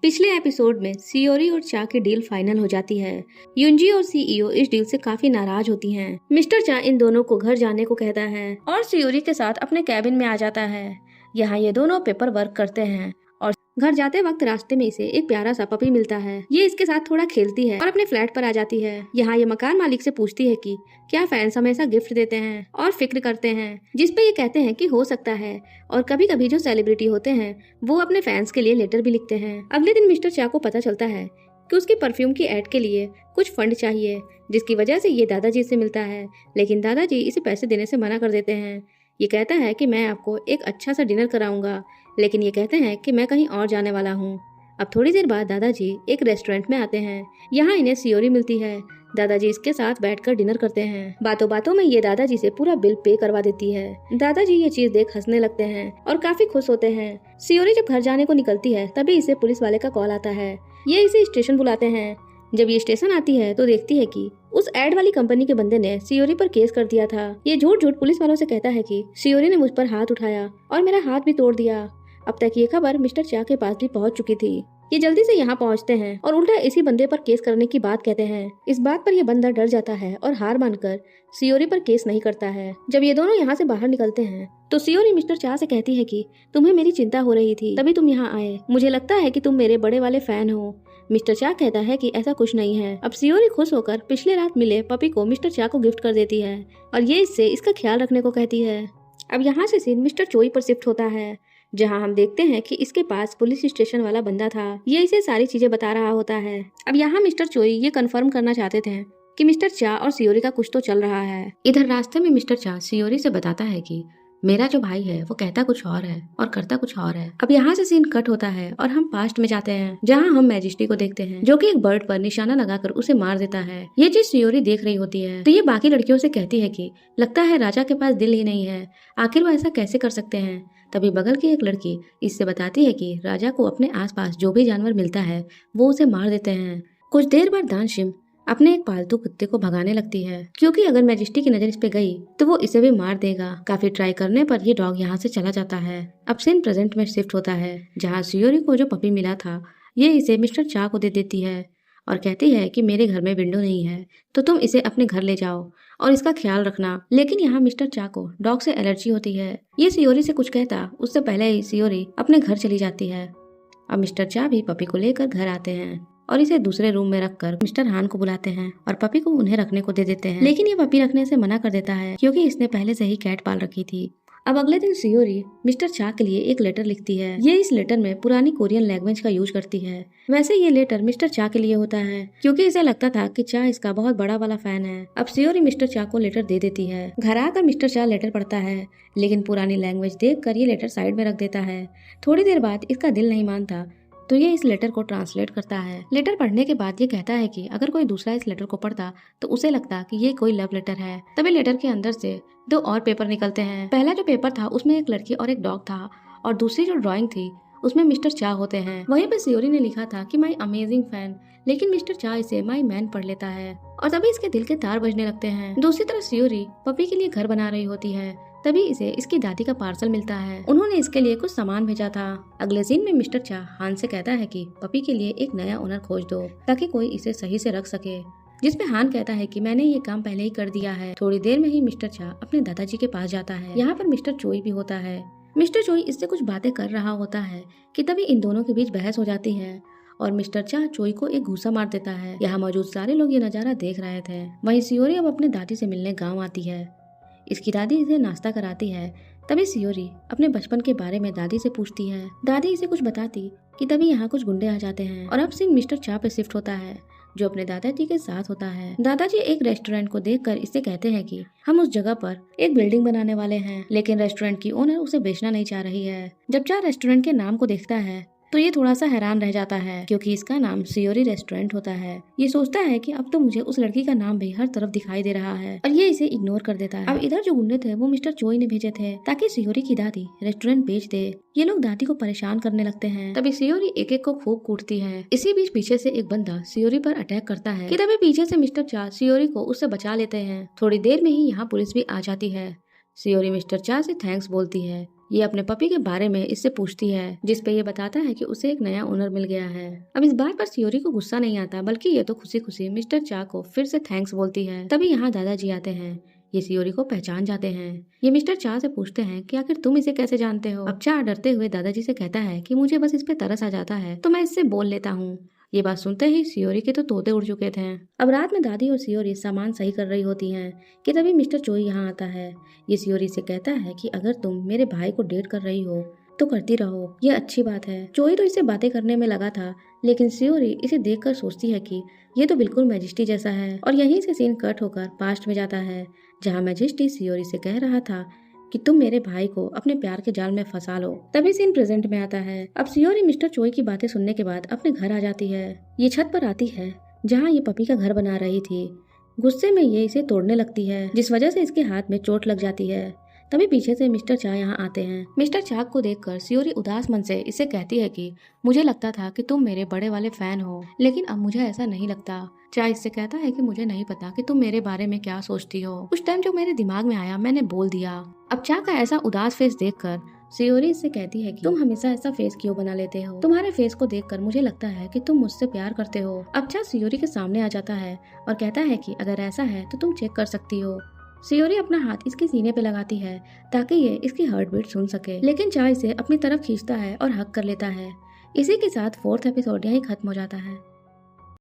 पिछले एपिसोड में सियोरी और चा की डील फाइनल हो जाती है। युंजी और सीईओ इस डील से काफी नाराज होती हैं। मिस्टर चा इन दोनों को घर जाने को कहता है और सियोरी के साथ अपने कैबिन में आ जाता है। यहाँ ये दोनों पेपर वर्क करते हैं और घर जाते वक्त रास्ते में इसे एक प्यारा सा पपी मिलता है। ये इसके साथ थोड़ा खेलती है और अपने फ्लैट पर आ जाती है। यहाँ ये मकान मालिक से पूछती है कि क्या फैंस हमेशा गिफ्ट देते हैं और फिक्र करते हैं, जिस पे ये कहते हैं कि हो सकता है। और कभी कभी जो सेलिब्रिटी होते हैं वो अपने फैंस के लिए लेटर भी लिखते हैं। अगले दिन मिस्टर चा को पता चलता है कि उसकी परफ्यूम की एड के लिए कुछ फंड चाहिए, जिसकी वजह से ये दादाजी से मिलता है। लेकिन दादाजी इसे पैसे देने से मना कर देते हैं। ये कहता है कि मैं आपको एक अच्छा सा डिनर कराऊंगा, लेकिन ये कहते हैं कि मैं कहीं और जाने वाला हूँ। अब थोड़ी देर बाद दादाजी एक रेस्टोरेंट में आते हैं। यहाँ इन्हें सियोरी मिलती है। दादाजी इसके साथ बैठकर डिनर करते हैं। बातों बातों में ये दादाजी से पूरा बिल पे करवा देती है। दादाजी ये चीज देख हंसने लगते हैं और काफी खुश होते हैं। सियोरी जब घर जाने को निकलती है तभी इसे पुलिस वाले का कॉल आता है। ये इसे स्टेशन बुलाते हैं। जब ये स्टेशन आती है तो देखती है कि उस एड वाली कंपनी के बंदे ने सियोरी पर केस कर दिया था। ये झूठ झूठ पुलिस वालों से कहता है कि सियोरी ने मुझ पर हाथ उठाया और मेरा हाथ भी तोड़ दिया। अब तक ये खबर मिस्टर चा के पास भी पहुंच चुकी थी। ये जल्दी से यहाँ पहुँचते हैं और उल्टा इसी बंदे पर केस करने की बात कहते हैं। इस बात पर यह बंदा डर जाता है और हार मानकर सियोरी पर केस नहीं करता है। जब ये दोनों यहाँ से बाहर निकलते हैं तो सियोरी मिस्टर चा से कहती है कि तुम्हें मेरी चिंता हो रही थी तभी तुम यहाँ आए। मुझे लगता है कि तुम मेरे बड़े वाले फैन हो। मिस्टर चा कहता है कि ऐसा कुछ नहीं है। अब सियोरी खुश होकर पिछले रात मिले पपी को मिस्टर चा को गिफ्ट कर देती है और ये इससे इसका ख्याल रखने को कहती है। अब यहाँ से सीन मिस्टर चोई पर शिफ्ट होता है, जहाँ हम देखते हैं कि इसके पास पुलिस स्टेशन वाला बंदा था। ये इसे सारी चीजें बता रहा होता है। अब यहाँ मिस्टर चोई ये कंफर्म करना चाहते थे कि मिस्टर चा और सियोरी का कुछ तो चल रहा है। इधर रास्ते में मिस्टर चा सियोरी से बताता है कि मेरा जो भाई है वो कहता कुछ और है और करता कुछ और है। अब यहाँ से सीन कट होता है और हम पास्ट में जाते हैं, जहाँ हम मैजिस्ट्री को देखते हैं जो कि एक बर्ड पर निशाना लगाकर उसे मार देता है। ये चीज सियोरी देख रही होती है तो ये बाकी लड़कियों से कहती है कि लगता है राजा के पास दिल ही नहीं है, आखिर वो ऐसा कैसे कर सकते हैं। तभी बगल की एक लड़की इससे बताती है कि राजा को अपने आसपास जो भी जानवर मिलता है वो उसे मार देते हैं। कुछ देर बाद दानशिम अपने एक पालतू कुत्ते को भगाने लगती है, क्योंकि अगर मैजिस्ट्री की नजर इस पे गई तो वो इसे भी मार देगा। काफी ट्राई करने पर ये डॉग यहाँ से चला जाता है। अब सीन प्रेजेंट में शिफ्ट होता है, जहाँ सियोरी को जो पपी मिला था ये इसे मिस्टर चा को दे देती है और कहती है कि मेरे घर में विंडो नहीं है तो तुम इसे अपने घर ले जाओ और इसका ख्याल रखना। लेकिन यहाँ मिस्टर चा को डॉग से एलर्जी होती है। ये सियोरी से कुछ कहता उससे पहले ही सियोरी अपने घर चली जाती है। अब मिस्टर चा भी पपी को लेकर घर आते हैं और इसे दूसरे रूम में रखकर मिस्टर हान को बुलाते हैं और पपी को उन्हें रखने को दे देते हैं। लेकिन ये पपी रखने से मना कर देता है क्योंकि इसने पहले से ही कैट पाल रखी थी। अब अगले दिन सियोरी मिस्टर चा के लिए एक लेटर लिखती है। ये इस लेटर में पुरानी कोरियन लैंग्वेज का यूज करती है। वैसे ये लेटर मिस्टर चा के लिए होता है क्योंकि इसे लगता था कि चा इसका बहुत बड़ा वाला फैन है। अब सियोरी मिस्टर चा को लेटर दे देती है। घर आकर मिस्टर चा लेटर पढ़ता है, लेकिन पुरानी लैंग्वेज देख कर ये लेटर साइड में रख देता है। थोड़ी देर बाद इसका दिल नहीं मानता तो ये इस लेटर को ट्रांसलेट करता है। लेटर पढ़ने के बाद ये कहता है कि अगर कोई दूसरा इस लेटर को पढ़ता तो उसे लगता कि ये कोई लव लेटर है। तभी लेटर के अंदर से दो और पेपर निकलते हैं। पहला जो पेपर था उसमें एक लड़की और एक डॉग था और दूसरी जो ड्राइंग थी उसमें मिस्टर चा होते हैं। वहीं पे सियोरी ने लिखा था कि माई अमेजिंग फैन, लेकिन मिस्टर चा इसे माई मैन पढ़ लेता है और तभी इसके दिल के तार बजने लगते हैं। दूसरी तरफ सियोरी पपी के लिए घर बना रही होती है, तभी इसे इसकी दादी का पार्सल मिलता है। उन्होंने इसके लिए कुछ सामान भेजा था। अगले सीन में मिस्टर चा हान से कहता है कि पपी के लिए एक नया ओनर खोज दो ताकि कोई इसे सही से रख सके, जिसमें हान कहता है कि मैंने ये काम पहले ही कर दिया है। थोड़ी देर में ही मिस्टर चा अपने दादाजी के पास जाता है। यहाँ पर मिस्टर चोई भी होता है। मिस्टर चोई इससे कुछ बातें कर रहा होता है कि तभी इन दोनों के बीच बहस हो जाती है और मिस्टर चा चोई को एक घूसा मार देता है। यहाँ मौजूद सारे लोग ये नजारा देख रहे थे। वहीं सियोरी अब अपने दादी से मिलने गाँव आती है। इसकी दादी इसे नाश्ता कराती है। तभी सियोरी अपने बचपन के बारे में दादी से पूछती है। दादी इसे कुछ बताती कि तभी यहाँ कुछ गुंडे आ जाते हैं और अब सीन मिस्टर चा पे शिफ्ट होता है, जो अपने दादाजी के साथ होता है। दादाजी एक रेस्टोरेंट को देखकर इससे कहते हैं कि हम उस जगह पर एक बिल्डिंग बनाने वाले हैं, लेकिन रेस्टोरेंट की ओनर उसे बेचना नहीं चाह रही है। जब चा रेस्टोरेंट के नाम को देखता है तो ये थोड़ा सा हैरान रह जाता है क्योंकि इसका नाम सियोरी रेस्टोरेंट होता है। ये सोचता है कि अब तो मुझे उस लड़की का नाम भी हर तरफ दिखाई दे रहा है और ये इसे इग्नोर कर देता है। अब इधर जो गुंडे थे वो मिस्टर चोई ने भेजे थे ताकि सियोरी की दादी रेस्टोरेंट बेच दे। ये लोग दादी को परेशान करने लगते हैं। तभी सियोरी एक एक को खूब कूटती है। इसी बीच पीछे से एक बंदा सियोरी पर अटैक करता है कि तभी पीछे से मिस्टर चा सियोरी को उससे बचा लेते हैं। थोड़ी देर में ही यहाँ पुलिस भी आ जाती है। सियोरी मिस्टर चा से थैंक्स बोलती है ये अपने पपी के बारे में इससे पूछती है, जिस पे ये बताता है कि उसे एक नया ओनर मिल गया है। अब इस बात पर सियोरी को गुस्सा नहीं आता, बल्कि ये तो खुशी खुशी मिस्टर चा को फिर से थैंक्स बोलती है। तभी यहाँ दादाजी आते हैं। ये सियोरी को पहचान जाते हैं। ये मिस्टर चा से पूछते हैं कि आखिर तुम इसे कैसे जानते हो। अब चा डरते हुए दादाजी से कहता है कि मुझे बस इस पे तरस आ जाता है तो मैं इससे बोल लेता हूँ। ये बात सुनते ही सियोरी के तो तोते उड़ चुके थे। अब रात में दादी और सियोरी सामान सही कर रही होती हैं कि तभी मिस्टर चोई यहाँ आता है। ये सियोरी से कहता है कि अगर तुम मेरे भाई को डेट कर रही हो तो करती रहो, ये अच्छी बात है। चोई तो इससे बातें करने में लगा था, लेकिन सियोरी इसे देखकर सोचती है कि ये तो बिल्कुल मैजिस्ट्री जैसा है। और यहीं से सीन कट होकर पास्ट में जाता है, जहाँ मैजिस्ट्री सियोरी से कह रहा था कि तुम मेरे भाई को अपने प्यार के जाल में फंसा लो। तभी सीन प्रेजेंट में आता है। अब सियोरी मिस्टर चोई की बातें सुनने के बाद अपने घर आ जाती है। ये छत पर आती है जहाँ ये पपी का घर बना रही थी। गुस्से में ये इसे तोड़ने लगती है, जिस वजह से इसके हाथ में चोट लग जाती है। तभी पीछे से मिस्टर चा यहाँ आते हैं। मिस्टर चा को देखकर सियोरी उदास मन से इसे कहती है कि मुझे लगता था कि तुम मेरे बड़े वाले फैन हो, लेकिन अब मुझे ऐसा नहीं लगता। चा इससे कहता है कि मुझे नहीं पता कि तुम मेरे बारे में क्या सोचती हो। उस टाइम जो मेरे दिमाग में आया मैंने बोल दिया। अब चा का ऐसा उदास फेस देखकर सियोरी इससे कहती है कि तुम हमेशा ऐसा फेस क्यों बना लेते हो। तुम्हारे फेस को देखकर मुझे लगता है कि तुम मुझसे प्यार करते हो। अब चा सियोरी के सामने आ जाता है और कहता है कि अगर ऐसा है तो तुम चेक कर सकती हो। सियोरी अपना हाथ इसके सीने पे लगाती है ताकि ये इसकी हार्ट बीट सुन सके, लेकिन चा इसे अपनी तरफ खींचता है और हक कर लेता है। इसी के साथ 4th एपिसोड यहीं खत्म हो जाता है।